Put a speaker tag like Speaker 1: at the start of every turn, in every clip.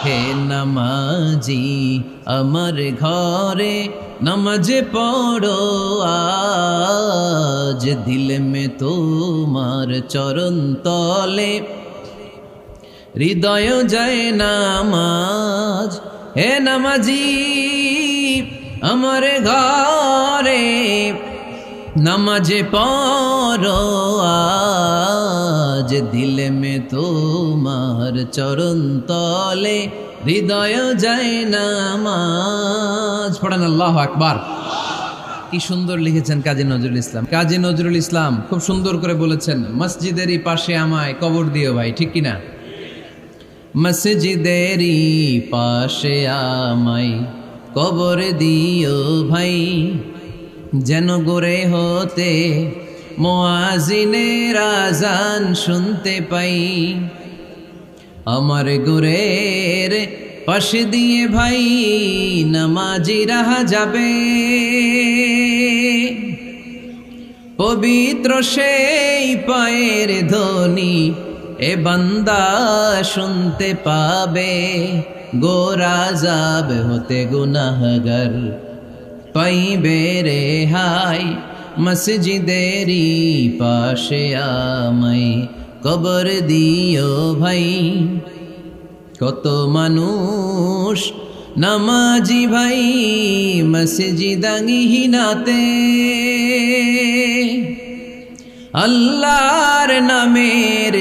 Speaker 1: হে নামাজি আমার ঘরে নামাজে পড়ো আজ, দিল মে তোমার চরণ তলে হৃদয় যায় নামাজ। হে নামাজি আমার ঘরে নামাজে পড়ো আজ, দিল মে তোমার চরণ তলে হৃদয় যায় নামাজ। পড়েন আল্লাহু আকবার। কি সুন্দর লিখেছেন কাজী নজরুল ইসলাম। কাজী নজরুল ইসলাম খুব সুন্দর করে বলেছেন, মসজিদেরই পাশে আমায় কবর দিও ভাই, ঠিক কিনা? মসজিদেরই পাশে আমায় কবর দিও ভাই, যেন গোরে হতে মুয়াজ্জিনের আযান শুনতে পাই। আমার গোরের পাশে দিয়ে ভাই নামাজিরা যাবে, পবিত্র সেই পায়ের ধ্বনি এ বান্দা শুনতে পাবে। গোরা যাবে হতে গুনাহগার পাইবে রেহাই, মসজিদেরই পাশে আমায় কবর দিও ভাই। কত মানুষ নামাজি ভাই মসজিদাঙ্গিহীনাতে, আল্লাহর নামের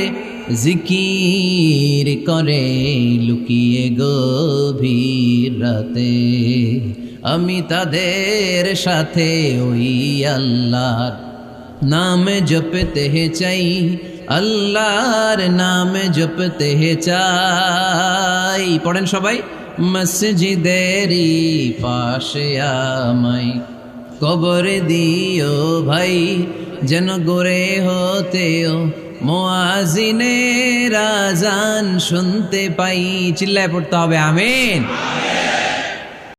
Speaker 1: জিকির করে লুকিয়ে গভীর রাতে। আমি তাদের সাথে ওই আল্লাহর নাম জপতে চাই, আল্লাহর নাম জপতে চাই। পড়েন সবাই, মসজিদেরই পাশে আমায় কবর দিও ভাই, যেন গোরে হতেও মুয়াজ্জিনের আযান শুনতে পাই। চিল্লায় পড়তে হবে আমিন।